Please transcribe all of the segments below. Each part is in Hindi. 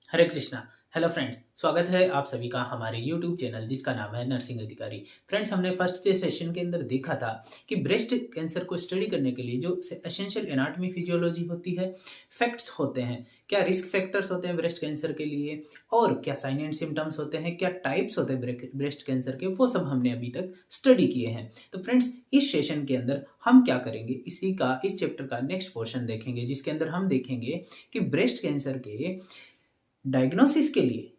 हरे कृष्णा। हेलो फ्रेंड्स, स्वागत है आप सभी का हमारे यूट्यूब चैनल जिसका नाम है नर्सिंग अधिकारी। फ्रेंड्स, हमने फर्स्ट के सेशन के अंदर देखा था कि ब्रेस्ट कैंसर को स्टडी करने के लिए जो एसेंशियल एनाटॉमी फिजियोलॉजी होती है, फैक्ट्स होते हैं, क्या रिस्क फैक्टर्स होते हैं ब्रेस्ट कैंसर के लिए, और क्या साइन एंड सिम्टम्स होते हैं, क्या टाइप्स होते हैं ब्रेस्ट कैंसर के, वो सब हमने अभी तक स्टडी किए हैं। तो फ्रेंड्स, इस सेशन के अंदर हम क्या करेंगे, इस चैप्टर का नेक्स्ट पोर्शन देखेंगे जिसके अंदर हम देखेंगे कि ब्रेस्ट कैंसर के डायग्नोसिस के लिए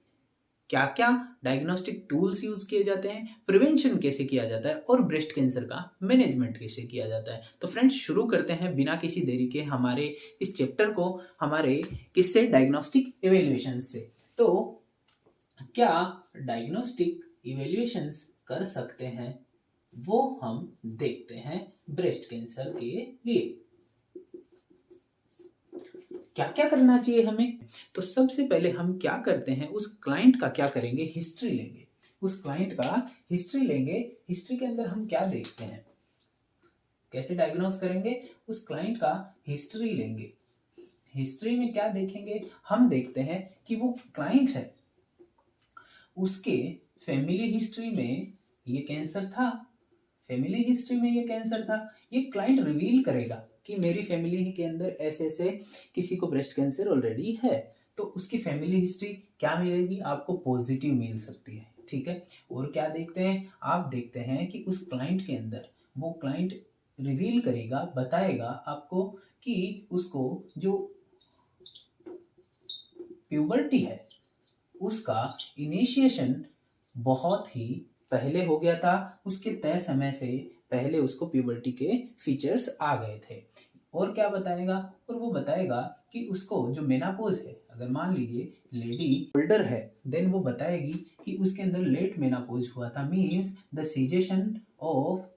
क्या-क्या डायग्नोस्टिक टूल्स यूज़ किए जाते हैं, प्रिवेंशन कैसे किया जाता है और ब्रेस्ट कैंसर का मैनेजमेंट कैसे किया जाता है। तो फ्रेंड्स, शुरू करते हैं बिना किसी देरी के हमारे इस चैप्टर को, हमारे किससे, डायग्नोस्टिक इवैल्यूएशन से। तो क्या डायग्नोस्टिक इवैल्यूएशंस कर सकते हैं, वो हम देखते हैं ब्रेस्ट कैंसर के लिए। क्या क्या करना चाहिए हमें? तो सबसे पहले हम क्या करते हैं, उस क्लाइंट का क्या करेंगे, हिस्ट्री लेंगे। उस क्लाइंट का हिस्ट्री लेंगे। हिस्ट्री के अंदर हम क्या देखते हैं, कैसे डायग्नोस करेंगे, उस क्लाइंट का हिस्ट्री लेंगे। हिस्ट्री में क्या देखेंगे, हम देखते हैं कि वो क्लाइंट है, उसके फैमिली हिस्ट्री में ये कैंसर था, फैमिली हिस्ट्री में ये कैंसर था। ये क्लाइंट रिवील करेगा कि मेरी फैमिली ही के अंदर ऐसे ऐसे किसी को ब्रेस्ट कैंसर ऑलरेडी है। तो उसकी फैमिली हिस्ट्री क्या मिलेगी आपको, पॉजिटिव मिल सकती है। ठीक है। और क्या देखते हैं, आप देखते हैं कि उस क्लाइंट के अंदर वो क्लाइंट रिवील करेगा, बताएगा आपको कि उसको जो प्यूबर्टी है उसका इनिशिएशन बहुत ही पहले हो गया था, उसके तय समय से पहले उसको प्यूबर्टी के फीचर्स आ गए थे। और क्या बताएगा, और वो बताएगा कि उसको जो मेनापोज है, अगर मान लीजिए लेडी ओल्डर है, देन वो बताएगी कि उसके अंदर लेट मेनापोज हुआ था, means the cessation of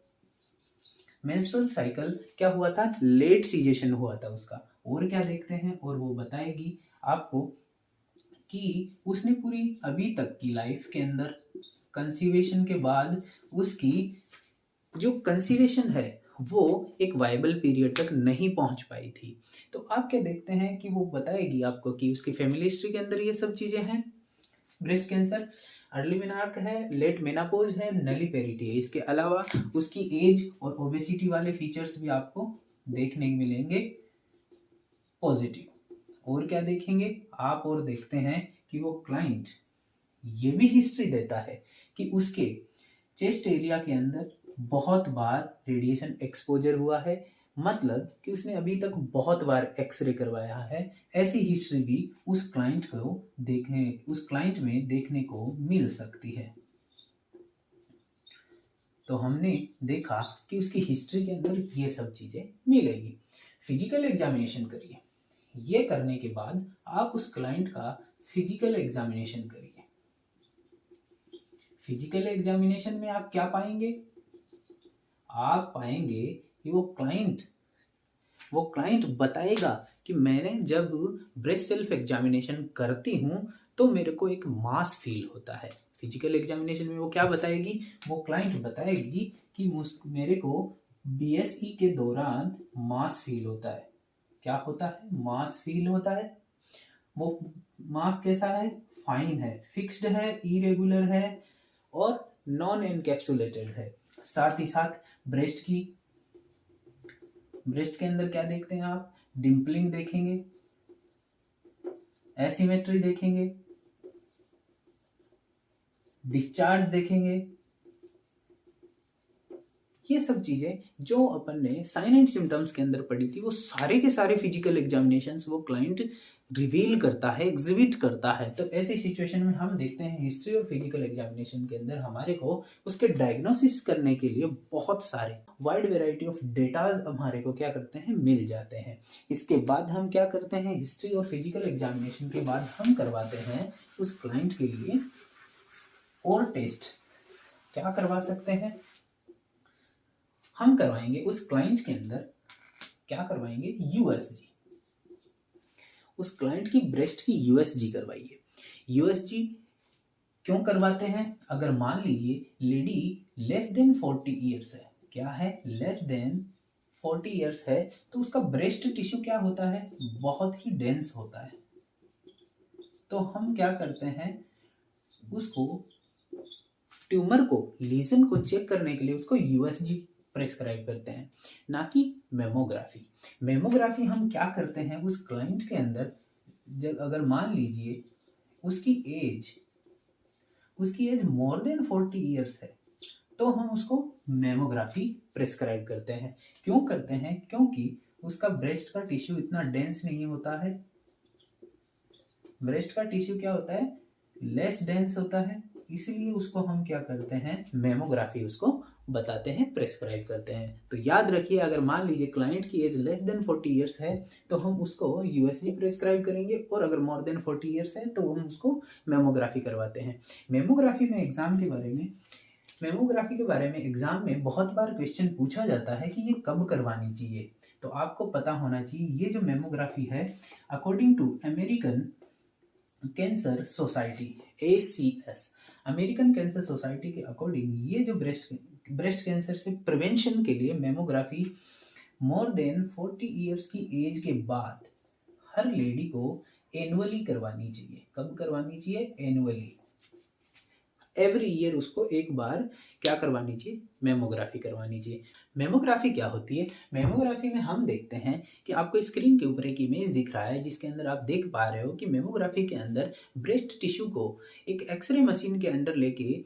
menstrual cycle क्या हुआ था, लेट सीजेशन हुआ था उसका। और क्या देखते हैं, और वो बताएगी आपको कि उसने पूरी अभी तक की लाइफ के अंदर कंसीवेशन के बाद उसकी जो कंसीवेशन है वो एक वायबल पीरियड तक नहीं पहुंच पाई थी। तो आप क्या देखते हैं कि वो बताएगी आपको कि उसकी फैमिली हिस्ट्री के अंदर ये सब चीजें हैं। ब्रेस्ट कैंसर अर्ली मेनार्क है, लेट मेनापोज है, नलीपेरिटी है। इसके अलावा उसकी एज और ओबेसिटी वाले फीचर्स भी आपको देखने को मिलेंगे पॉजिटिव। और क्या देखेंगे आप, और देखते हैं कि वो क्लाइंट ये भी हिस्ट्री देता है कि उसके चेस्ट एरिया के अंदर बहुत बार रेडिएशन एक्सपोजर हुआ है, मतलब कि उसने अभी तक बहुत बार एक्सरे करवाया है। ऐसी हिस्ट्री भी उस क्लाइंट में देखने को मिल सकती है। तो हमने देखा कि उसकी हिस्ट्री के अंदर ये सब चीजें मिलेगी। फिजिकल एग्जामिनेशन करिए। ये करने के बाद आप उस क्लाइंट का फिजिकल एग्जामिनेशन करिए। फिजिकल एग्जामिनेशन में आप क्या पाएंगे, आप पाएंगे कि वो क्लाइंट बताएगा कि मैंने जब ब्रेस्ट सेल्फ एग्जामिनेशन करती हूँ तो मेरे को एक मास फील होता है। फिजिकल एग्जामिनेशन में वो क्या बताएगी, वो क्लाइंट बताएगी कि मेरे को बीएसई के दौरान मास फील होता है। क्या होता है, मास फील होता है। वो मास कैसा है, फाइन है, फिक्स्ड है, इरेगुलर है और नॉन एनकैप्सुलेटेड है। साथ ही साथ ब्रेस्ट के अंदर क्या देखते हैं आप, डिम्पलिंग देखेंगे, एसिमेट्री देखेंगे, डिस्चार्ज देखेंगे। ये सब चीजें जो अपन ने साइन एंड सिम्टम्स के अंदर पढ़ी थी, वो सारे के सारे फिजिकल एग्जामिनेशंस वो क्लाइंट रिवील करता है, एग्जिबिट करता है। तो ऐसी सिचुएशन में हम देखते हैं हिस्ट्री और फिजिकल एग्जामिनेशन के अंदर हमारे को उसके डायग्नोसिस करने के लिए बहुत सारे वाइड वेराइटी ऑफ डेटाज हमारे को क्या करते हैं, मिल जाते हैं। इसके बाद हम क्या करते हैं, हिस्ट्री और फिजिकल एग्जामिनेशन के बाद हम करवाते हैं उस क्लाइंट के लिए और टेस्ट। क्या करवा सकते हैं, हम करवाएंगे उस क्लाइंट के अंदर, क्या करवाएंगे, यूएसजी। उस क्लाइंट की ब्रेस्ट की यूएसजी करवाइए। यूएसजी क्यों करवाते हैं, अगर मान लीजिए लेडी लेस देन 40 ईयर्स है, क्या है, लेस देन 40 ईयर्स है, तो उसका ब्रेस्ट टिश्यू क्या होता है, बहुत ही डेंस होता है। तो हम क्या करते हैं, उसको ट्यूमर को, लीजन को चेक करने के लिए उसको यूएसजी प्रेस्क्राइब करते हैं, ना कि मेमोग्राफी। मेमोग्राफी हम क्या करते हैं, उस क्लाइंट के अंदर जब अगर मान लीजिए उसकी एज मोर देन 40 ईयर्स है, तो हम उसको मेमोग्राफी प्रेस्क्राइब करते हैं। क्यों करते हैं, क्योंकि उसका ब्रेस्ट का टिश्यू इतना डेंस नहीं होता है। ब्रेस्ट का टिश्यू क्या होता है, लेस डेंस होता है, इसलिए उसको हम क्या करते हैं, मेमोग्राफी उसको बताते हैं, प्रेस्क्राइब करते हैं। तो याद रखिए, अगर मान लीजिए क्लाइंट की एज लेस देन 40 ईयर्स है तो हम उसको यूएसजी प्रेस्क्राइब करेंगे, और अगर मोर देन 40 ईयर्स है तो हम उसको मेमोग्राफी करवाते हैं। मेमोग्राफी में एग्जाम में बहुत बार क्वेश्चन पूछा जाता है कि ये कब करवानी चाहिए। तो आपको पता होना चाहिए, ये जो मेमोग्राफी है, according to American Cancer Society, ACS, American Cancer Society के अकॉर्डिंग, ये जो ब्रेस्ट कैंसर से प्रिवेंशन के लिए मेमोग्राफी मोर देन 40 ईयर्स की एज के बाद हर लेडी को एनुअली करवानी चाहिए। कब करवानी चाहिए, एनुअली, एवरी ईयर उसको एक बार क्या करवानी चाहिए, मेमोग्राफी करवानी चाहिए। मेमोग्राफी क्या होती है, मेमोग्राफी में हम देखते हैं कि आपको स्क्रीन के ऊपर एक इमेज दिख रहा है, जिसके अंदर आप देख पा रहे हो कि मेमोग्राफी के अंदर ब्रेस्ट टिश्यू को एक एक्सरे मशीन के अंदर लेके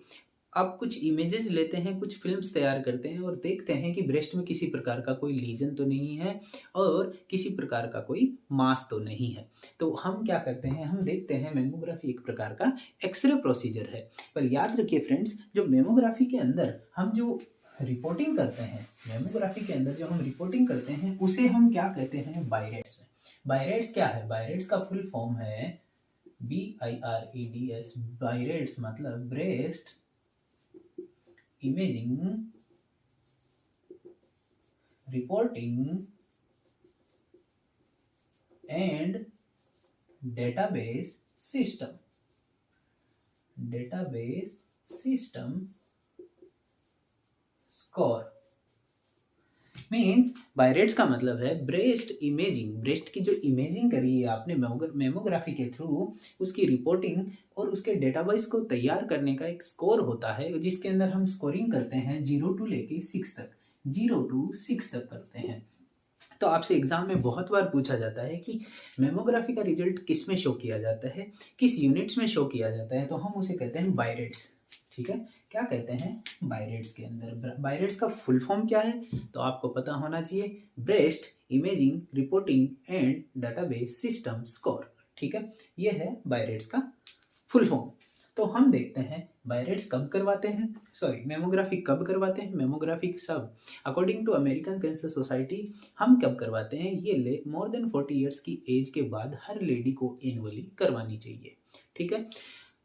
आप कुछ इमेजेस लेते हैं, कुछ फिल्म्स तैयार करते हैं और देखते हैं कि ब्रेस्ट में किसी प्रकार का कोई लीजन तो नहीं है और किसी प्रकार का कोई मास तो नहीं है। तो हम क्या करते हैं, हम देखते हैं, मेमोग्राफी एक प्रकार का एक्सरे प्रोसीजर है। पर याद रखिए फ्रेंड्स, जो मेमोग्राफी के अंदर हम जो रिपोर्टिंग करते हैं, मेमोग्राफी के अंदर जो हम रिपोर्टिंग करते हैं उसे हम क्या कहते हैं, बायरेट्स में। बायरेट्स क्या है, बायरेट्स का फुल फॉर्म है BIREDS। बायरेट्स मतलब breast imaging reporting and database system. Score means, BIRADS का मतलब है ब्रेस्ट इमेजिंग, ब्रेस्ट की जो इमेजिंग करी है आपने मेमोग्राफी के थ्रू, उसकी रिपोर्टिंग और उसके डेटाबेस को तैयार करने का एक स्कोर होता है, जिसके अंदर हम स्कोरिंग करते हैं 0 to लेके 6 तक, 0 to 6 तक करते हैं। तो आपसे एग्जाम में बहुत बार पूछा जाता है कि मेमोग्राफी का रिजल्ट किस में शो किया जाता है, किस यूनिट्स में शो किया जाता है, तो हम उसे कहते हैं बायरेट्स। ठीक है, क्या कहते हैं, बायरेट्स के अंदर। बायरेट्स का फुल फॉर्म क्या है, तो आपको पता होना चाहिए, breast imaging reporting and database system score. ठीक है, ये है बायरेट्स का फुल फॉर्म। तो हम देखते हैं बायरेट्स कब करवाते हैं, सॉरी मेमोग्राफी कब करवाते हैं। मेमोग्राफी सब according to American Cancer Society हम कब करवाते हैं, ये मोर देन 40 ईयर्स की एज के बाद हर लेडी को एनुअली करवानी चाहिए। ठीक है,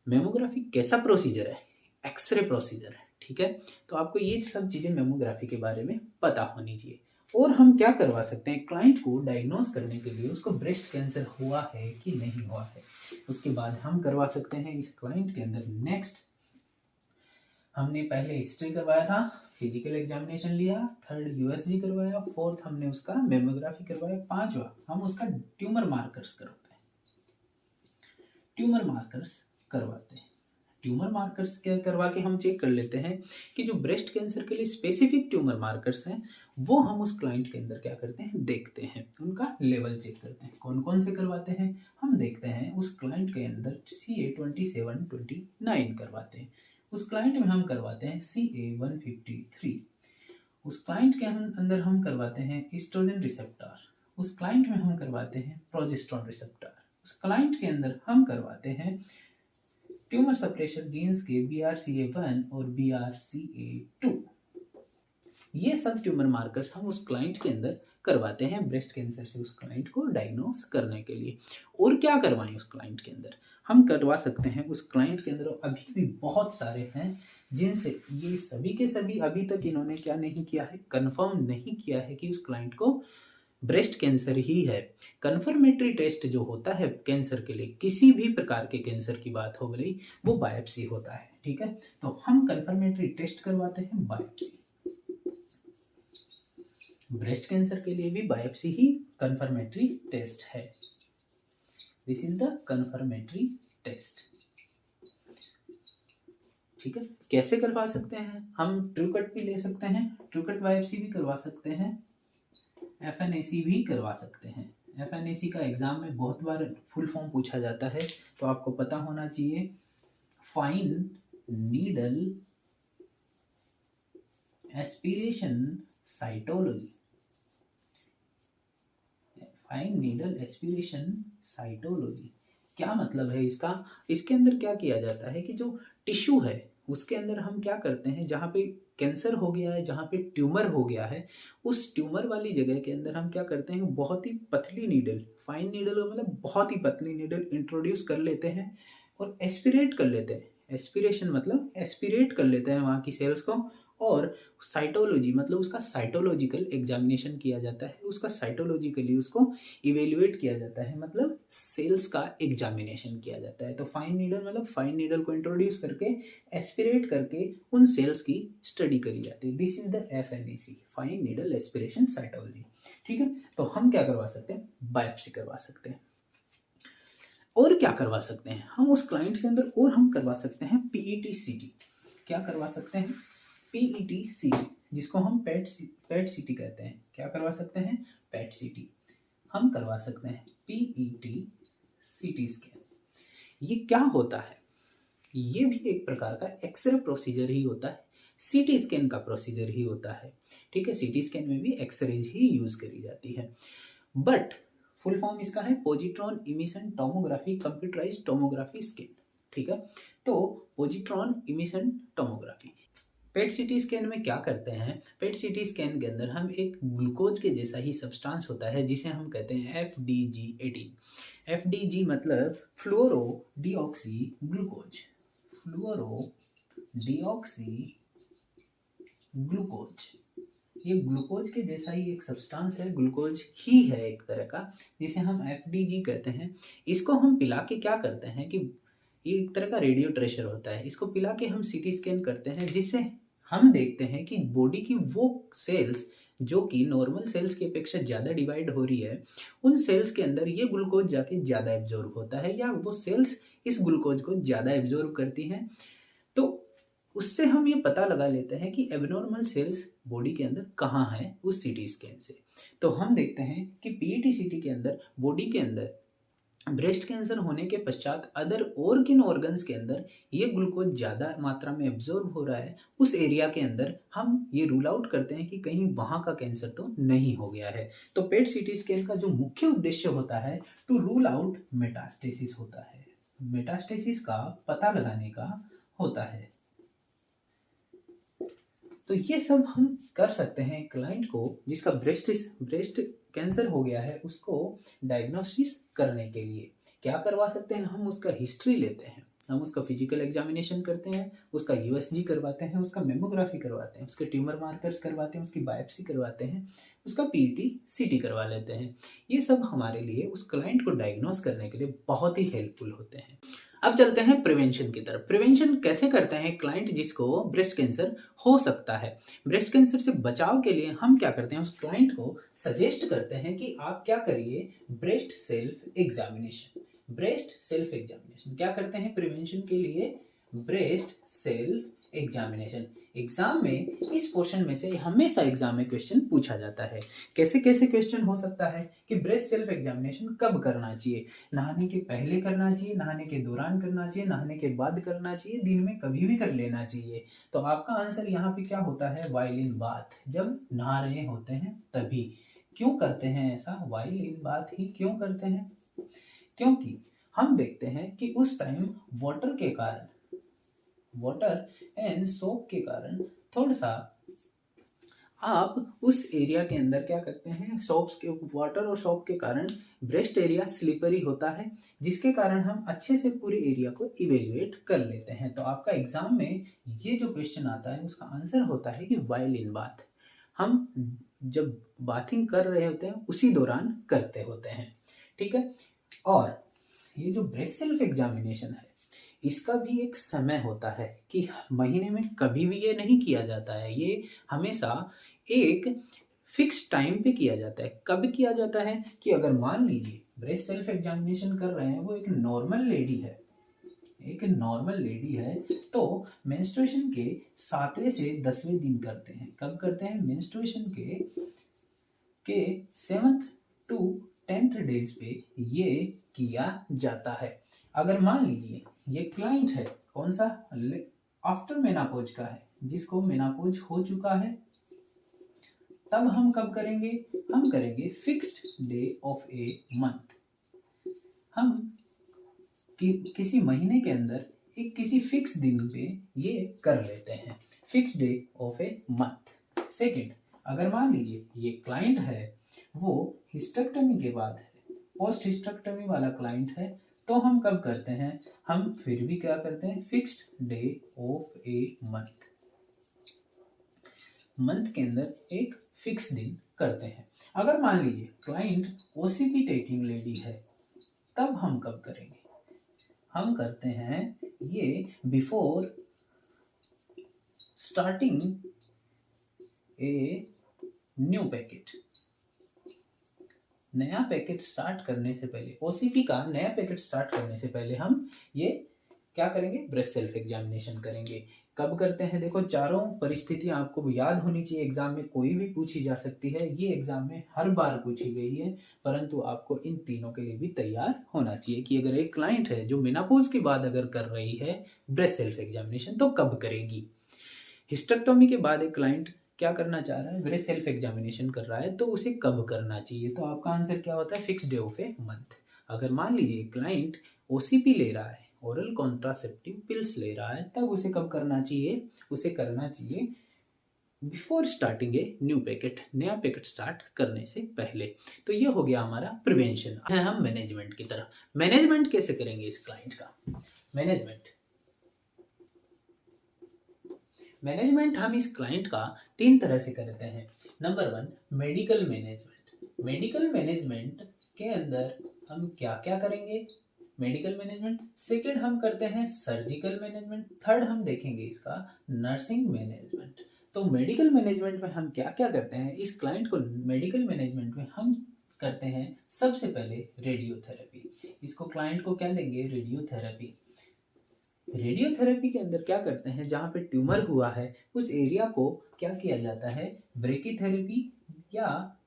मेमोग्राफी कैसा प्रोसीजर है, एक्सरे प्रोसीजर है। ठीक है, तो आपको ये सब चीज़ें मेमोग्राफी के बारे में पता होनी चाहिए। और हम क्या करवा सकते हैं, क्लाइंट को डायग्नोस करने के लिए उसको ब्रेस्ट कैंसर हुआ है कि नहीं हुआ है, उसके बाद हम करवा सकते हैं इस क्लाइंट के अंदर। नेक्स्ट, हमने पहले हिस्ट्री करवाया था, फिजिकल एग्जामिनेशन लिया, थर्ड यूएसजी करवाया, फोर्थ हमने उसका मेमोग्राफी करवाया, पांचवा हम उसका ट्यूमर मार्कर्स करवाते हैं। ट्यूमर मार्कर्स करवाते हैं, ट्यूमर मार्कर्स क्या करवा के हम चेक कर लेते हैं कि जो ब्रेस्ट कैंसर के लिए स्पेसिफिक ट्यूमर मार्कर्स हैं वो हम उस क्लाइंट के अंदर क्या करते हैं, देखते हैं, उनका लेवल चेक करते हैं। कौन कौन से करवाते हैं, हम देखते हैं उस क्लाइंट के अंदर CA2729 करवाते हैं, उस क्लाइंट में हम करवाते हैं CA153, उस क्लाइंट के अंदर हम करवाते हैं ईस्ट्रोजन रिसेप्टर, उस क्लाइंट में हम करवाते हैं प्रोजेस्टेरोन रिसेप्टर, उस क्लाइंट के अंदर हम करवाते हैं ट्यूमर सप्रेशर जीन्स के BRCA1 और BRCA2। ये सब ट्यूमर मार्कर्स हम उस क्लाइंट के अंदर करवाते हैं ब्रेस्ट कैंसर से उस क्लाइंट को डायग्नोस करने के लिए। और क्या करवाएं उस क्लाइंट के अंदर, हम करवा सकते हैं उस क्लाइंट के अंदर, अभी भी बहुत सारे हैं जिनसे ये सभी के सभी अभी तक इन्होंने क्या नहीं किया है, कंफर्म नहीं किया है कि उस क्लाइंट को ब्रेस्ट कैंसर ही है। कन्फर्मेटरी टेस्ट जो होता है कैंसर के लिए, किसी भी प्रकार के कैंसर की बात हो गई, वो बायोप्सी होता है। ठीक है, तो हम कन्फर्मेटरी टेस्ट करवाते हैं बायोप्सी। ब्रेस्ट कैंसर के लिए भी बायोप्सी ही कन्फर्मेटरी टेस्ट है। This is the confirmatory test. ठीक है, कैसे करवा सकते हैं हम? ट्रू कट भी ले सकते हैं, ट्रू कट बायोप्सी भी करवा सकते हैं, FNAC भी करवा सकते हैं। FNAC का एग्जाम में बहुत बार फुल फॉर्म पूछा जाता है, तो आपको पता होना चाहिए, fine needle aspiration cytology. Fine needle aspiration cytology क्या मतलब है इसका? इसके अंदर क्या किया जाता है कि जो टिश्यू है उसके अंदर हम क्या करते हैं, जहाँ पे कैंसर हो गया है, जहाँ पे ट्यूमर हो गया है, उस ट्यूमर वाली जगह के अंदर हम क्या करते हैं, बहुत ही पतली नीडल, फाइन नीडल मतलब बहुत ही पतली नीडल इंट्रोड्यूस कर लेते हैं और एस्पिरेट कर लेते हैं। एस्पिरेशन मतलब एस्पिरेट कर लेते हैं वहाँ की सेल्स को, और साइटोलॉजी मतलब उसका साइटोलॉजिकल एग्जामिनेशन किया जाता है, उसका साइटोलॉजिकली उसको इवेल्युएट किया जाता है, मतलब सेल्स का एग्जामिनेशन किया जाता है। तो फाइन नीडल मतलब फाइन नीडल को इंट्रोड्यूस करके एस्पिरेट करके उन सेल्स की स्टडी करी जाती है। This is the FNAC, fine needle aspiration cytology. ठीक है, तो हम क्या करवा सकते हैं, बायोप्सी करवा सकते हैं। और क्या करवा सकते हैं हम उस क्लाइंट के अंदर, और हम करवा सकते हैं PET-CT। क्या करवा सकते हैं? PET-CT, जिसको हम PET-CT कहते हैं। क्या करवा सकते हैं? PET-CT हम करवा सकते हैं। PET-CT स्कैन, ये क्या होता है? ये भी एक प्रकार का एक्सरे प्रोसीजर ही होता है, CT स्कैन का प्रोसीजर ही होता है। ठीक है, CT स्कैन में भी एक्सरेज ही यूज करी जाती है, बट फुल फॉर्म इसका है positron emission tomography computerised tomography scan. ठीक है, तो positron emission tomography, PET-CT scan में क्या करते हैं? PET-CT स्कैन के अंदर हम एक ग्लूकोज के जैसा ही सब्सटेंस होता है जिसे हम कहते हैं FDG18। FDG मतलब फ्लोरो डीऑक्सी ग्लूकोज, फ्लोरो डीऑक्सी ग्लूकोज। ये ग्लूकोज के जैसा ही एक सब्सटेंस है, ग्लूकोज ही है एक तरह का, जिसे हम FDG कहते हैं। इसको हम पिला के क्या करते हैं कि ये एक तरह का रेडियो ट्रेशर होता है, इसको पिला के हम CT स्कैन करते हैं, जिससे हम देखते हैं कि बॉडी की वो सेल्स जो कि नॉर्मल सेल्स की अपेक्षा ज़्यादा डिवाइड हो रही है, उन सेल्स के अंदर ये ग्लूकोज जाके ज़्यादा एब्जॉर्ब होता है, या वो सेल्स इस ग्लूकोज को ज़्यादा एब्जॉर्ब करती हैं। तो उससे हम ये पता लगा लेते हैं कि एबनॉर्मल सेल्स बॉडी के अंदर कहाँ हैं उस CT स्कैन से। तो हम देखते हैं कि PET-CT के अंदर बॉडी के अंदर ब्रेस्ट कैंसर होने के पश्चात अदर और किन ऑर्गन्स के अंदर ये ग्लूकोज ज़्यादा मात्रा में एब्जॉर्ब हो रहा है, उस एरिया के अंदर हम ये रूल आउट करते हैं कि कहीं वहाँ का कैंसर तो नहीं हो गया है। तो PET-CT स्कैन का जो मुख्य उद्देश्य होता है, टू रूल आउट मेटास्टेसिस होता है, मेटास्टेसिस का पता लगाने का होता है। तो ये सब हम कर सकते हैं क्लाइंट को जिसका ब्रेस्ट कैंसर हो गया है, उसको डायग्नोसिस करने के लिए क्या करवा सकते हैं हम? उसका हिस्ट्री लेते हैं, हम उसका फिजिकल एग्जामिनेशन करते हैं, उसका USG करवाते हैं, उसका मेमोग्राफी करवाते हैं, उसके ट्यूमर मार्कर्स करवाते हैं, उसकी बायोप्सी करवाते हैं, उसका PET-CT करवा लेते हैं। ये सब हमारे लिए उस क्लाइंट को डायग्नोस करने के लिए बहुत ही हेल्पफुल होते हैं। अब चलते हैं प्रिवेंशन की तरफ। प्रिवेंशन कैसे करते हैं क्लाइंट जिसको ब्रेस्ट कैंसर हो सकता है? ब्रेस्ट कैंसर से बचाव के लिए हम क्या करते हैं, उस क्लाइंट को सजेस्ट करते हैं कि आप क्या करिए, breast self examination. Breast self examination क्या करते हैं प्रिवेंशन के लिए? Breast self examination. एग्जाम में इस पोर्शन में से हमेशा एग्जाम में क्वेश्चन पूछा जाता है। कैसे कैसे क्वेश्चन हो सकता है कि ब्रेस्ट सेल्फ एग्जामिनेशन कब करना चाहिए? नहाने के पहले करना चाहिए, नहाने के दौरान करना चाहिए, नहाने के बाद करना चाहिए, दिन में कभी भी कर लेना चाहिए। तो आपका आंसर यहाँ पे क्या होता है? व्हाइल इन बाथ, जब नहा रहे होते हैं तभी। क्यों करते हैं ऐसा? व्हाइल इन बाथ ही क्यों करते हैं? क्योंकि हम देखते हैं कि उस टाइम वाटर के कारण, वाटर एंड सोप के कारण थोड़ा सा आप उस एरिया के अंदर क्या करते हैं, सोप्स के वाटर और सोप के कारण ब्रेस्ट एरिया स्लिपरी होता है, जिसके कारण हम अच्छे से पूरे एरिया को इवेल्युएट कर लेते हैं। तो आपका एग्जाम में ये जो क्वेश्चन आता है उसका आंसर होता है कि व्हाइल इन बाथ, हम जब बाथिंग कर रहे होते हैं उसी दौरान करते होते हैं। ठीक है, और ये जो ब्रेस्ट सेल्फ एग्जामिनेशन है इसका भी एक समय होता है कि महीने में कभी भी ये नहीं किया जाता है, ये हमेशा एक फिक्स टाइम पे किया जाता है। कब किया जाता है कि अगर मान लीजिए ब्रेस्ट सेल्फ एग्जामिनेशन कर रहे हैं, वो एक नॉर्मल लेडी है, एक नॉर्मल लेडी है तो मेंस्ट्रुएशन के 7वें से 10वें दिन करते हैं। कब करते हैं? मेंस्ट्रुएशन के 7th to 10th डेज पे ये किया जाता है। अगर मान लीजिए ये क्लाइंट है, कौन सा? आफ्टर मेनापोज का है, जिसको मेनापोज हो चुका है, तब हम कब करेंगे? हम करेंगे fixed day of a month. हम किसी महीने के अंदर एक किसी फिक्स दिन पे ये कर लेते हैं, fix day of a month. Second, अगर मान लीजिए ये क्लाइंट है वो हिस्टेक्टमी के बाद है, पोस्ट हिस्टेक्टमी वाला क्लाइंट है, तो हम कब करते हैं? हम फिर भी क्या करते हैं? Fixed day of a month. Month के अंदर एक फिक्स दिन करते हैं। अगर मान लीजिए क्लाइंट ओसीपी टेकिंग लेडी है, तब हम कब करेंगे? हम करते हैं ये before starting a new packet. नया पैकेट स्टार्ट करने से पहले, ओसीपी का नया पैकेट स्टार्ट करने से पहले हम ये क्या करेंगे? ब्रेस्ट सेल्फ एग्जामिनेशन करेंगे। कब करते हैं? देखो, चारों परिस्थितियां आपको याद होनी चाहिए, एग्जाम में कोई भी पूछी जा सकती है, ये एग्जाम में हर बार पूछी गई है, परंतु आपको इन तीनों के लिए भी तैयार होना चाहिए कि अगर एक क्लाइंट है जो मेनापोज के बाद अगर कर रही है ब्रेस्ट सेल्फ एग्जामिनेशन, तो कब करेगी। हिस्टेक्टोमी के बाद एक क्लाइंट क्या करना चाह रहा है? ब्रेस्ट सेल्फ एग्जामिनेशन कर रहा है, तो उसे कब करना चाहिए? तो आपका आंसर क्या होता है? Fix day of a month. अगर मान लीजिए क्लाइंट ओसीपी ले रहा है, ओरल कॉन्ट्रासेप्टिव पिल्स ले रहा है, तब उसे कब करना चाहिए? उसे करना चाहिए before starting a new packet, नया पैकेट स्टार्ट करने से पहले। तो ये हो गया हमारा प्रिवेंशन। है हम मैनेजमेंट की तरफ। मैनेजमेंट कैसे करेंगे इस क्लाइंट का? मैनेजमेंट हम इस क्लाइंट का 3 तरह से करते हैं। Number 1, medical management. Medical management के अंदर हम क्या क्या करेंगे? Medical management. सेकेंड, हम करते हैं सर्जिकल मैनेजमेंट। थर्ड, हम देखेंगे इसका नर्सिंग मैनेजमेंट। तो मेडिकल मैनेजमेंट में हम क्या क्या करते हैं इस क्लाइंट को? मेडिकल मैनेजमेंट में हम करते हैं सबसे पहले रेडियोथेरेपी। इसको क्लाइंट को क्या देंगे? रेडियोथेरेपी। रेडियोथेरेपी के अंदर क्या करते हैं? जहाँ पे ट्यूमर हुआ है उस एरिया को क्या किया जाता है? ब्रेकीथेरेपी या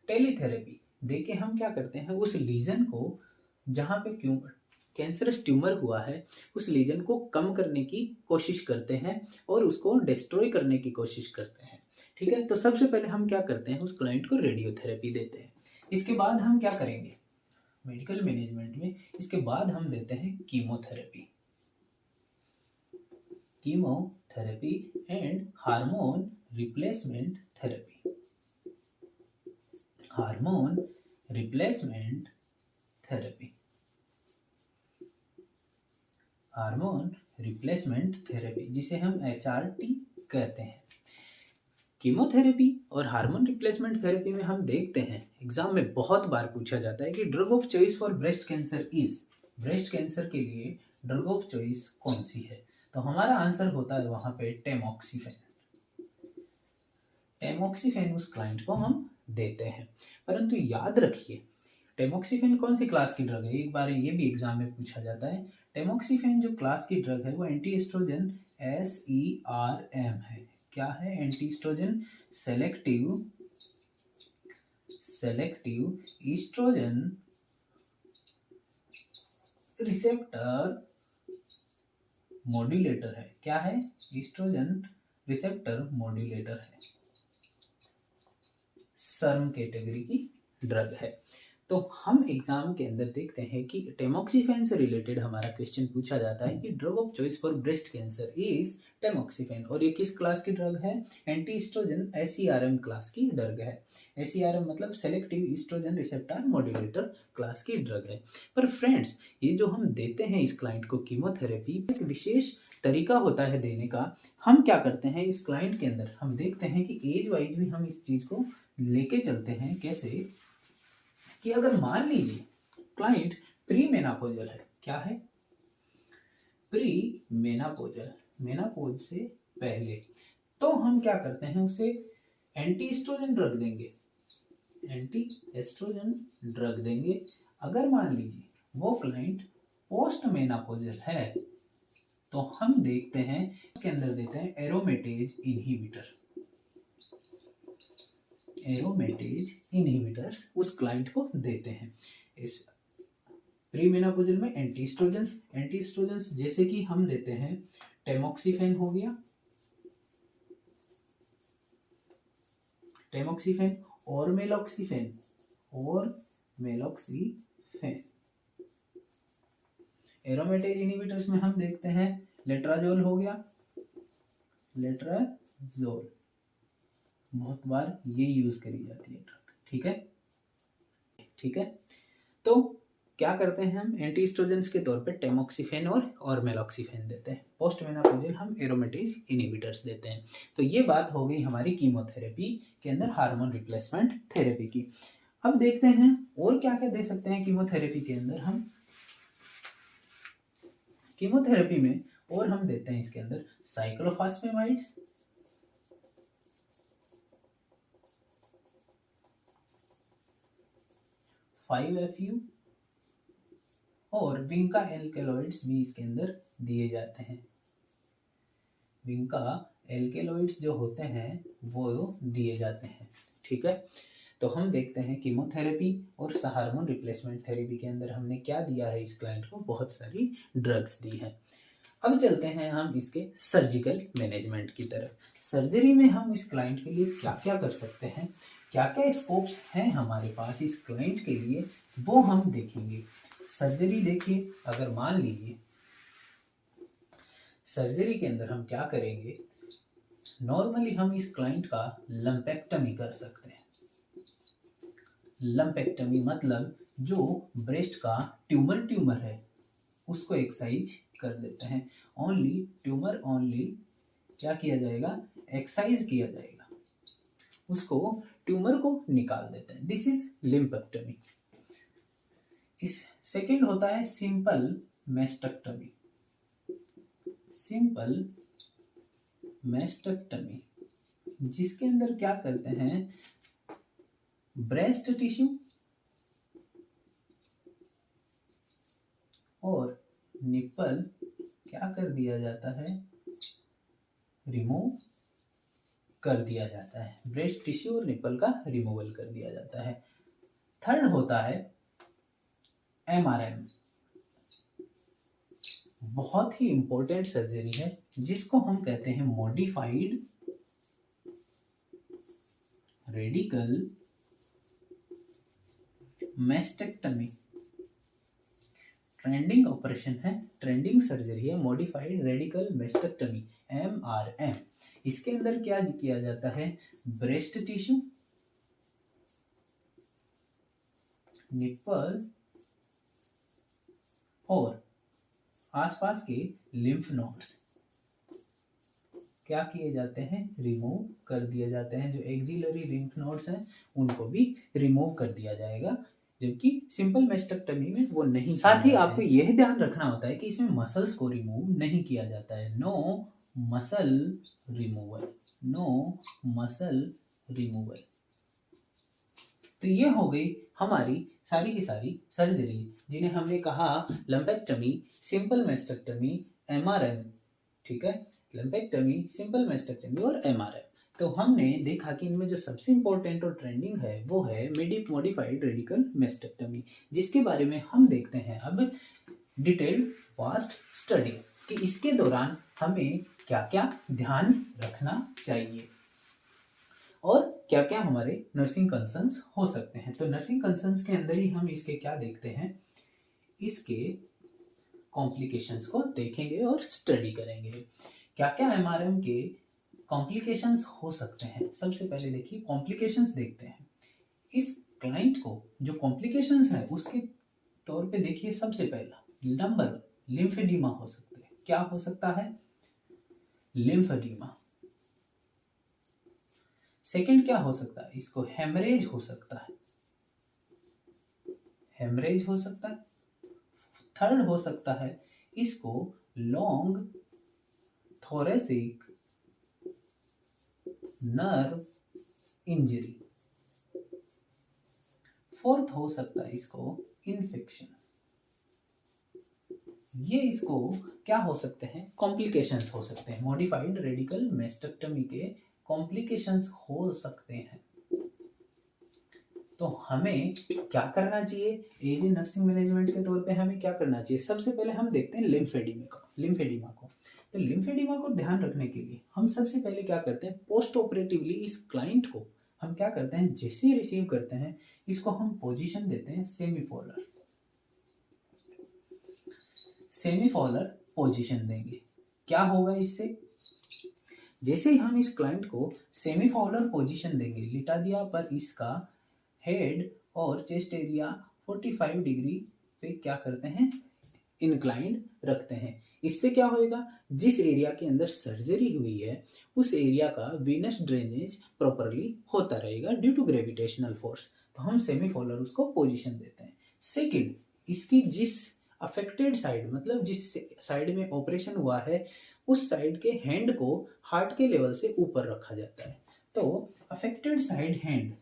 टेलीथेरेपी देके हम क्या करते हैं? उस लीजन को, जहाँ पे कैंसरस ट्यूमर हुआ है, उस लीजन को कम करने की कोशिश करते हैं और उसको डिस्ट्रॉय करने की कोशिश करते हैं। ठीक है, तो सबसे पहले हम क्या करते हैं? उस क्लाइंट को रेडियोथेरेपी देते हैं। इसके बाद हम क्या करेंगे मेडिकल मैनेजमेंट में? इसके बाद हम देते हैं chemotherapy and hormone replacement therapy. Hormone replacement therapy, hormone replacement therapy, जिसे हम HRT कहते हैं। कीमोथेरेपी और हार्मोन रिप्लेसमेंट थेरेपी में हम देखते हैं, एग्जाम में बहुत बार पूछा जाता है कि drug of choice for breast cancer is, breast cancer के लिए ड्रग ऑफ चॉइस कौन सी है? तो हमारा आंसर होता है वहां पे टेमोक्सिफेन। टेमोक्सिफेन उस क्लाइंट को हम देते हैं। परंतु याद रखिए, टेमोक्सिफेन कौन सी क्लास की ड्रग है? एक बार ये भी एग्जाम में पूछा जाता है। टेमोक्सिफेन जो क्लास की ड्रग है वो एंटी एस्ट्रोजन SERM है। क्या है? Anti estrogen selective estrogen receptor modulator है। क्या है? ईस्ट्रोजन रिसेप्टर मॉड्यूलेटर है, सर्म कैटेगरी की ड्रग है। तो हम एग्जाम के अंदर देखते हैं कि टेमोक्सिफेन से रिलेटेड हमारा क्वेश्चन पूछा जाता है कि drug of choice for breast cancer is tamoxifen, और ये किस क्लास की ड्रग है? एंटी ईस्ट्रोजन SERM क्लास की ड्रग है। SERM मतलब selective estrogen receptor modulator class की ड्रग है। पर फ्रेंड्स, ये जो हम देते हैं इस क्लाइंट को कीमोथेरेपी, एक विशेष तरीका होता है देने का। हम क्या करते हैं इस क्लाइंट के अंदर? हम देखते हैं कि एज वाइज भी हम इस चीज को लेके चलते हैं। कैसे कि अगर मान लीजिए क्लाइंट प्री मेनापोजल है। क्या है? प्री मेनापोजल, मेनापोज से पहले, तो हम क्या करते हैं? उसे एंटी एस्ट्रोजन ड्रग देंगे, एंटी एस्ट्रोजन ड्रग देंगे। अगर मान लीजिए वो क्लाइंट पोस्ट मेनापोजल है तो हम देखते हैं उसके अंदर देते हैं एरोमेटेज इनहिबिटर। एरोमेटेज इनहिबिटर्स उस क्लाइंट को देते हैं। इस प्री मेनापोजल में एंटीस्ट्रोजेंस जैसे कि हम देते हैं टेमोक्सिफेन हो गया, टेमोक्सिफेन और मेलॉक्सिफेन एरोमेटेज इनहिबिटर्स में हम देखते हैं लेट्राजोल हो गया, लेट्राजोल बहुत बार ये यूज करी जाती है ड्रग। ठीक है। तो क्या करते हैं हम एंटीस्ट्रोजेंस के तौर पे टेमोक्सिफेन और मेलॉक्सिफेन देते हैं। पोस्ट मेनापोजल हम एरोमेटेज इनहिबिटर्स देते हैं। तो ये बात हो गई हमारी कीमोथेरेपी के अंदर हार्मोन रिप्लेसमेंट थेरेपी की। अब देखते हैं और क्या क्या दे सकते हैं कीमोथेरेपी के अंदर हम। कीमोथेरेपी में और हम देते हैं इसके अंदर साइक्लोफॉस्फेमाइड्स, 5-FU और विंका एल्केलॉइड्स भी इसके अंदर दिए जाते हैं। विंका एल्केलॉइड्स जो होते हैं वो दिए जाते हैं। ठीक है। तो हम देखते हैं कीमोथेरेपी और हार्मोन रिप्लेसमेंट थेरेपी के अंदर हमने क्या दिया है इस क्लाइंट को, बहुत सारी ड्रग्स दी है। अब चलते हैं हम इसके सर्जिकल मैनेजमेंट की तरफ। सर्जरी में हम इस क्लाइंट के लिए क्या क्या कर सकते हैं, क्या क्या स्कोप्स हैं हमारे पास इस क्लाइंट के लिए, वो हम देखेंगे। सर्जरी देखिए, अगर मान लीजिए सर्जरी के अंदर हम क्या करेंगे, नॉर्मली हम इस क्लाइंट का लंपेक्टमी कर सकते हैं। लंपेक्टमी मतलब जो ब्रेस्ट का ट्यूमर है उसको एक्साइज कर देते हैं। ओनली क्या किया जाएगा, एक्साइज किया जाएगा, उसको ट्यूमर को निकाल देते हैं। This is lumpectomy. इस सेकंड होता है सिंपल मेस्टेक्टमी। सिंपल मेस्टेक्टमी जिसके अंदर क्या करते हैं, ब्रेस्ट टिश्यू और निप्पल क्या कर दिया जाता है, रिमूव कर दिया जाता है। ब्रेस्ट टिश्यू और निप्पल का रिमूवल कर दिया जाता है। थर्ड होता है MRM। बहुत ही इंपॉर्टेंट सर्जरी है जिसको हम कहते हैं modified radical mastectomy. Trending operation है, ट्रेंडिंग सर्जरी है, मॉडिफाइड रेडिकल मेस्टेक्टमी MRM। इसके अंदर क्या किया जाता है, ब्रेस्ट टिश्यू, निप्पल और आसपास के लिम्फ नोड्स क्या किए जाते हैं, रिमूव कर दिए जाते हैं। जो एक्सिलरी लिम्फ नोड्स हैं उनको भी रिमूव कर दिया जाएगा, जबकि सिंपल मेस्टेक्टमी में वो नहीं। साथ ही आपको यह ध्यान रखना होता है कि इसमें मसल्स को रिमूव नहीं किया जाता है। No muscle removal, no muscle removal. तो ये हो गई हमारी सारी की सारी सर्जरी जिन्हें हमने कहा लंपेक्टमी, सिंपल मेस्टेक्टमी, MRM। ठीक है, लंपेक्टमी, सिंपल मेस्टेक्टमी और MRM। तो हमने देखा कि इनमें जो सबसे इंपॉर्टेंट और ट्रेंडिंग है वो है मॉडिफाइड रेडिकल मेस्टेक्टमी, जिसके बारे में हम देखते हैं अब डिटेल्ड वास्ट स्टडी कि इसके दौरान हमें क्या क्या ध्यान रखना चाहिए और क्या क्या हमारे नर्सिंग कंसर्न्स हो सकते हैं। तो नर्सिंग कंसर्न्स के अंदर ही हम इसके क्या देखते हैं, इसके कॉम्प्लिकेशंस को देखेंगे और स्टडी करेंगे। क्या क्या MRM के कॉम्प्लिकेशंस हो सकते हैं। सबसे पहले देखिए कॉम्प्लिकेशंस देखते हैं। इस क्लाइंट को जो कॉम्प्लिकेशंस है उसके तौर पे देखिए, सबसे पहला नंबर लिम्फेडीमा हो सकते हैं। क्या हो सकता है, लिम्फेडीमा। सेकंड क्या हो सकता है, इसको हेमरेज हो सकता है, हेमरेज हो सकता है। थर्ड हो सकता है इसको long thoracic nerve injury. Fourth हो सकता है इसको इन्फेक्शन। ये इसको क्या हो सकते हैं, कॉम्प्लिकेशंस हो सकते हैं, मॉडिफाइड रेडिकल मेस्टेक्टमी के कॉम्प्लिकेशंस हो सकते हैं। तो हमें क्या करना चाहिए, एज ए नर्सिंग मैनेजमेंट के तौर पे हमें क्या करना चाहिए? सबसे पहले हम देखते हैं लिम्फेडिमा को। तो लिम्फेडिमा को ध्यान रखने के लिए हम सबसे पहले क्या करते हैं, पोस्ट ऑपरेटिवली इस क्लाइंट को हम क्या करते हैं, जैसे ही रिसीव करते हैं इसको हम पोजीशन देते हैं सेमीफॉलर पोजीशन देंगे। क्या होगा इससे, जैसे ही हम इस क्लाइंट को सेमीफॉलर पोजीशन देंगे, लिटा दिया, पर इसका हेड और चेस्ट एरिया 45 डिग्री पे क्या करते हैं, इंक्लाइंड रखते हैं। इससे क्या होएगा, जिस एरिया के अंदर सर्जरी हुई है उस एरिया का वीनस ड्रेनेज प्रॉपरली होता रहेगा ड्यू टू ग्रेविटेशनल फोर्स। तो हम सेमीफॉलर उसको पोजीशन देते हैं। सेकंड, इसकी जिस अफेक्टेड साइड, मतलब जिस साइड में ऑपरेशन हुआ है उस साइड के हैंड को हार्ट के लेवल से ऊपर रखा जाता है। तो affected side hand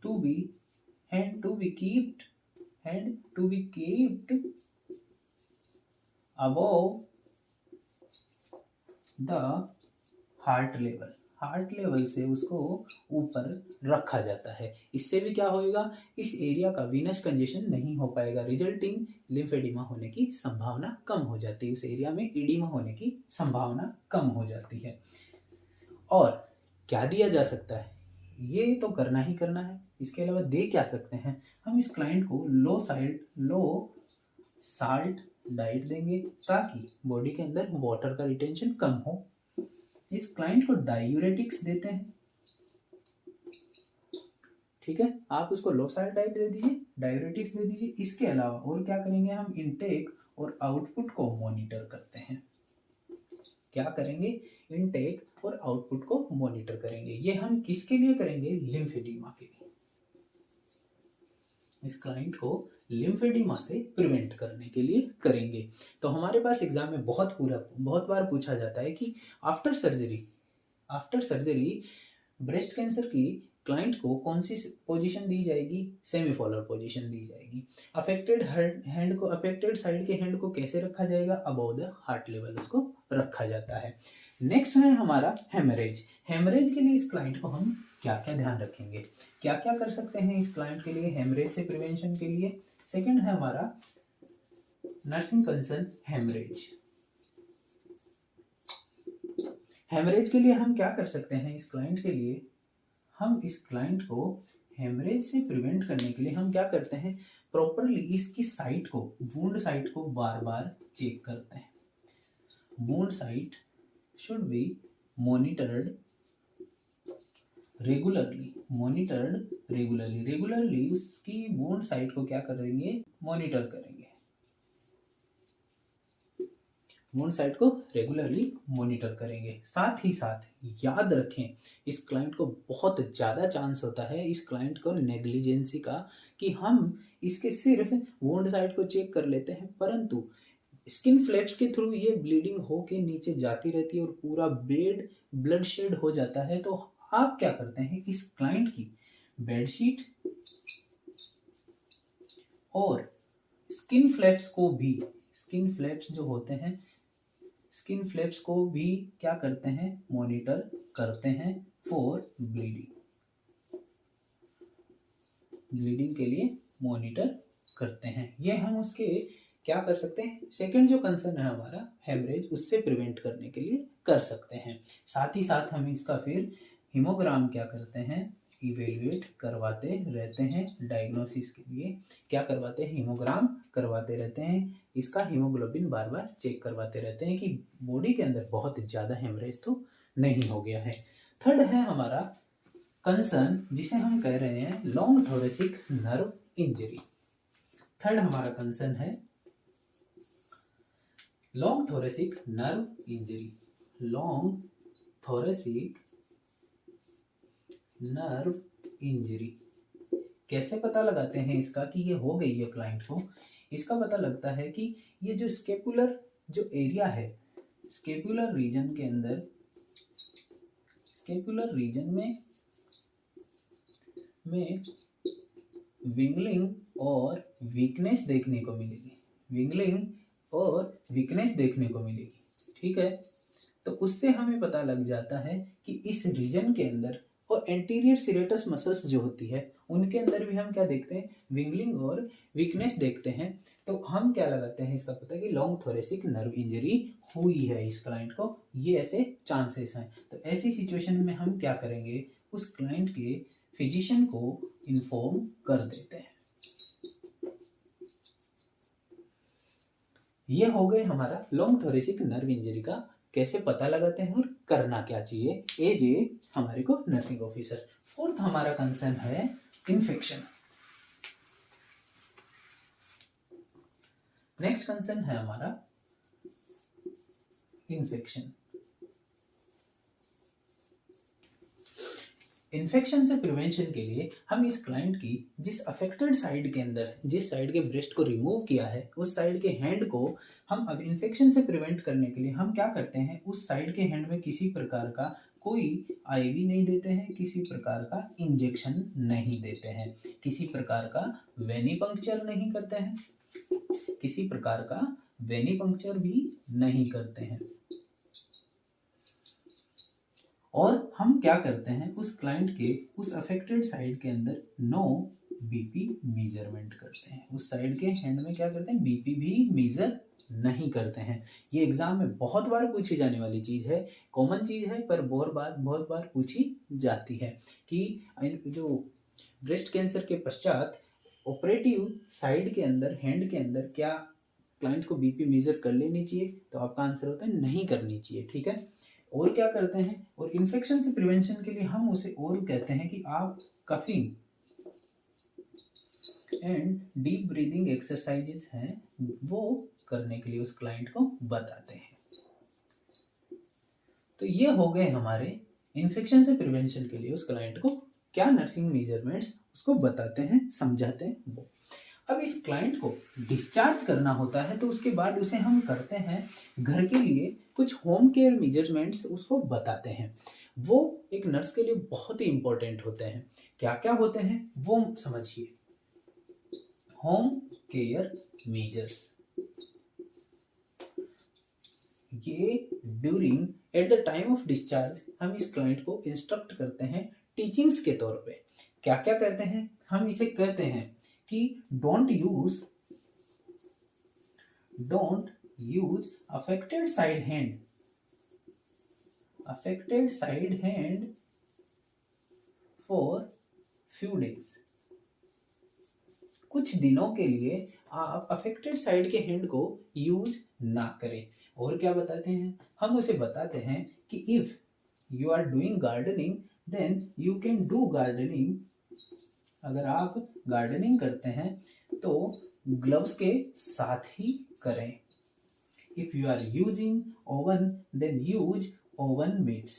to be hand to be kept above the heart level से उसको ऊपर रखा जाता है। इससे भी क्या होएगा, इस एरिया का वीनस कंजेशन नहीं हो पाएगा, रिजल्टिंग लिम्फेडिमा होने की संभावना कम हो जाती है, उस एरिया में एडिमा होने की संभावना कम हो जाती है। और क्या दिया जा सकता है, ये तो करना ही करना है। इसके अलावा दे क्या सकते हैं, हम इस क्लाइंट को लो साल्ट डाइट देंगे ताकि बॉडी के अंदर वाटर का रिटेंशन कम हो। इस क्लाइंट को डायूरेटिक्स देते हैं, ठीक है, आप उसको लो साल्ट डाइट दे दीजिए, डायूरेटिक्स दे दीजिए। इसके अलावा और क्या करेंगे, हम इनटेक और आउटपुट को मॉनिटर करते हैं। क्या करेंगे, इनटेक और आउटपुट को मॉनिटर करेंगे। ये हम किसके लिए करेंगे, लिम्फेडिमा के लिए, इस क्लाइंट को लिम्फेडिमा से प्रिवेंट करने के लिए करेंगे। तो हमारे पास एग्जाम में बहुत बार पूछा जाता है कि आफ्टर सर्जरी ब्रेस्ट कैंसर की क्लाइंट को कौन सी पोजीशन दी जाएगी, सेमीफॉलर पोजीशन दी जाएगी। अफेक्टेड साइड के हैंड को कैसे रखा जाएगा, अबव द हार्ट लेवल उसको रखा जाता है। नेक्स्ट है हमारा हेमरेज। हेमरेज के लिए इस क्लाइंट को हम क्या क्या ध्यान रखेंगे, क्या क्या कर सकते हैं इस क्लाइंट के लिए हेमरेज से प्रिवेंशन के लिए। सेकंड है हमारा नर्सिंग कंसर्न हेमरेज। हेमरेज के लिए हम क्या कर सकते हैं, इस क्लाइंट के लिए हम इस क्लाइंट को हेमरेज से प्रिवेंट करने के लिए हम क्या करते हैं, प्रॉपरली इसकी साइट को, वुंड साइट को बार बार चेक करते हैं। Wound site should be monitored regularly उसकी वुंड साइट को क्या करेंगे, मॉनिटर करेंगे, वुंड साइट को रेगुलरली मॉनिटर करेंगे। साथ ही साथ याद रखें, इस क्लाइंट को बहुत ज़्यादा चांस होता है इस क्लाइंट को नेग्लिजेंसी का, कि हम इसके सिर्फ वुंड साइट को चेक कर लेते हैं परंतु स्किन फ्लैप्स के थ्रू ये ब्लीडिंग होके नीचे जाती रहती है और पूरा बेड ब्लड शेड हो जाता है। तो आप क्या करते हैं, इस क्लाइंट की बेडशीट और स्किन फ्लैप्स जो होते हैं, स्किन फ्लैप्स को भी क्या करते हैं, मॉनिटर करते हैं फॉर ब्लीडिंग के लिए मॉनिटर करते हैं। ये हम उसके क्या कर सकते हैं, सेकंड जो कंसर्न है हमारा हेमरेज, उससे प्रिवेंट करने के लिए कर सकते हैं। साथ ही साथ हम इसका फिर हीमोग्राम क्या करते हैं, इवेल्युएट करवाते रहते हैं। डायग्नोसिस के लिए क्या करवाते हैं, हीमोग्राम करवाते रहते हैं, इसका हीमोग्लोबिन बार बार चेक करवाते रहते हैं कि बॉडी के अंदर बहुत ज़्यादा हेमरेज तो नहीं हो गया है। थर्ड है हमारा कंसर्न जिसे हम कह रहे हैं long thoracic nerve injury. Third हमारा कंसर्न है long thoracic nerve injury. Long thoracic nerve injury कैसे पता लगाते हैं इसका कि ये हो गई है क्लाइंट को, इसका पता लगता है कि ये जो स्केपुलर जो एरिया है, स्केपुलर रीजन के अंदर, स्केपुलर रीजन में विंगलिंग और वीकनेस देखने को मिलेगी, विंगलिंग और वीकनेस देखने को मिलेगी। ठीक है, तो उससे हमें पता लग जाता है कि इस रीजन के अंदर, और एंटीरियर सीरेटस मसल्स जो होती है उनके अंदर भी हम क्या देखते हैं, विंगलिंग और वीकनेस देखते हैं। तो हम क्या लगाते हैं इसका पता है कि लॉन्ग थोरेसिक नर्व इंजरी हुई है इस क्लाइंट को, ये ऐसे चांसेस हैं। तो ऐसी सिचुएशन में हम क्या करेंगे, उस क्लाइंट के फिजिशियन को इन्फॉर्म कर देते हैं। ये हो गए हमारा लॉन्ग थोरेसिक नर्व इंजरी का कैसे पता लगाते हैं और करना क्या चाहिए एज ए हमारे को नर्सिंग ऑफिसर। फोर्थ हमारा कंसर्न है इन्फेक्शन। नेक्स्ट कंसर्न है हमारा इन्फेक्शन। इन्फेक्शन से प्रिवेंशन के लिए हम इस क्लाइंट की जिस अफेक्टेड साइड के अंदर, जिस साइड के ब्रेस्ट को रिमूव किया है उस साइड के हैंड को हम अब इन्फेक्शन से प्रिवेंट करने के लिए हम क्या करते हैं, उस साइड के हैंड में किसी प्रकार का कोई आईवी नहीं देते हैं, किसी प्रकार का इंजेक्शन नहीं देते हैं, किसी प्रकार का वेनिपंक्चर नहीं करते हैं, किसी प्रकार का वेनिपंक्चर भी नहीं करते हैं। और हम क्या करते हैं, उस क्लाइंट के उस अफेक्टेड साइड के अंदर नो बीपी मेजरमेंट करते हैं। उस साइड के हैंड में क्या करते हैं, बीपी भी मेजर नहीं करते हैं। ये एग्जाम में बहुत बार पूछी जाने वाली चीज़ है, कॉमन चीज़ है, पर बहुत बार पूछी जाती है कि जो ब्रेस्ट कैंसर के पश्चात ऑपरेटिव साइड के अंदर, हैंड के अंदर क्या क्लाइंट को बीपी मेजर कर लेनी चाहिए, तो आपका आंसर होता है नहीं करनी चाहिए। ठीक है, और क्या करते हैं, और इन्फेक्शन से प्रिवेंशन के लिए हम उसे और कहते हैं कि आप coughing and deep breathing exercises हैं वो करने के लिए उस क्लाइंट को बताते हैं। तो ये हो गए हमारे इन्फेक्शन से प्रिवेंशन के लिए उस क्लाइंट को क्या नर्सिंग मेजरमेंट्स उसको बताते हैं, समझाते हैं वो। अब इस क्लाइंट को डिस्चार्ज करना होता है तो उसके बाद उसे हम करते हैं घर के लिए कुछ होम केयर मेजरमेंट्स उसको बताते हैं। वो एक नर्स के लिए बहुत ही इंपॉर्टेंट होते हैं। क्या क्या होते हैं वो समझिए। होम केयर मेजर्स, ये during at the time of discharge हम इस क्लाइंट को इंस्ट्रक्ट करते हैं टीचिंग्स के तौर पे। क्या क्या कहते हैं, हम इसे कहते हैं कि don't use affected side hand for few days. कुछ दिनों के लिए आप अफेक्टेड साइड के हैंड को यूज ना करें। और क्या बताते हैं, हम उसे बताते हैं कि if you are doing gardening then you can do gardening. अगर आप गार्डनिंग करते हैं तो ग्लव्स के साथ ही करें। If you are using oven then use oven mitts.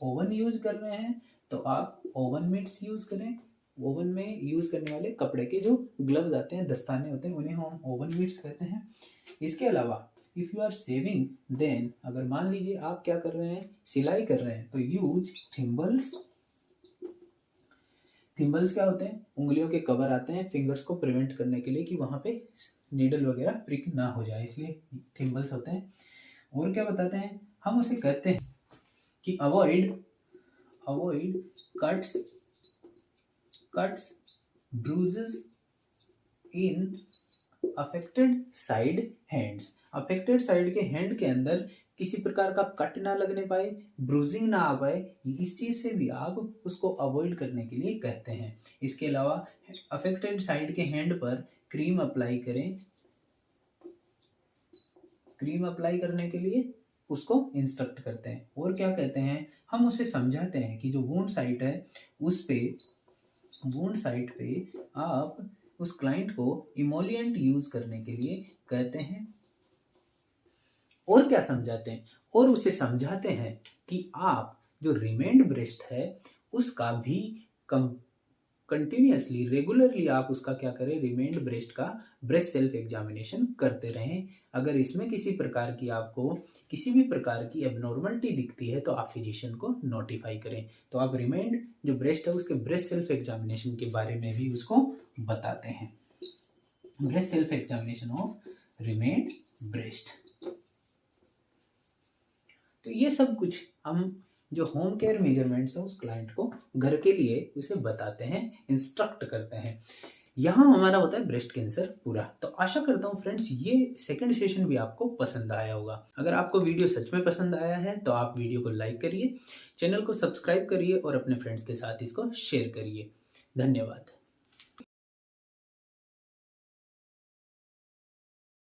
Oven use कर रहे हैं तो आप ओवन मिट्स यूज करें। ओवन में यूज करने वाले कपड़े के जो ग्लव्स आते हैं, दस्ताने होते हैं, उन्हें हम ओवन मिट्स कहते हैं। इसके अलावा if you are saving then, अगर मान लीजिए आप क्या कर रहे हैं, सिलाई कर रहे हैं, तो यूज थिम्बल्स। थिम्बल्स क्या होते हैं, उंगलियों के कवर आते हैं फिंगर्स को प्रिवेंट करने के लिए कि वहां पे नीडल वगैरह प्रिक ना हो जाए, इसलिए थिम्बल्स होते हैं। और क्या बताते हैं, हम उसे कहते हैं कि avoid cuts bruises in affected side hands. Affected side के हैंड के अंदर किसी प्रकार का कट ना लगने पाए, ब्रूजिंग ना आ पाए, इस चीज से भी आप उसको अवॉइड करने के लिए कहते हैं। इसके अलावा अफेक्टेड साइड के हैंड पर क्रीम अप्लाई करें। क्रीम अप्लाई करने के लिए उसको इंस्ट्रक्ट करते हैं। और क्या कहते हैं, हम उसे समझाते हैं कि जो वुंड साइट है उस पे, वुंड साइट पे आप उस क्लाइंट को इमोलिएंट यूज करने के लिए कहते हैं। और क्या समझाते हैं, और उसे समझाते हैं कि आप जो रिमेन्ड ब्रेस्ट है उसका भी कंटिन्यूअसली रेगुलरली आप उसका क्या करें, रिमेन्ड ब्रेस्ट का ब्रेस्ट सेल्फ एग्जामिनेशन करते रहें। अगर इसमें किसी प्रकार की आपको किसी भी प्रकार की एबनॉर्मलिटी दिखती है तो आप फिजिशियन को नोटिफाई करें। तो आप रिमेन्ड जो ब्रेस्ट है उसके ब्रेस्ट सेल्फ एग्जामिनेशन के बारे में भी उसको बताते हैं। Breast self examination of remained breast. तो ये सब कुछ हम जो होम केयर मेजरमेंट्स है उस क्लाइंट को घर के लिए उसे बताते हैं, इंस्ट्रक्ट करते हैं। यहाँ हमारा होता है ब्रेस्ट कैंसर पूरा। तो आशा करता हूँ फ्रेंड्स ये सेकंड सेशन भी आपको पसंद आया होगा। अगर आपको वीडियो सच में पसंद आया है तो आप वीडियो को लाइक करिए, चैनल को सब्सक्राइब करिए और अपने फ्रेंड्स के साथ इसको शेयर करिए। धन्यवाद।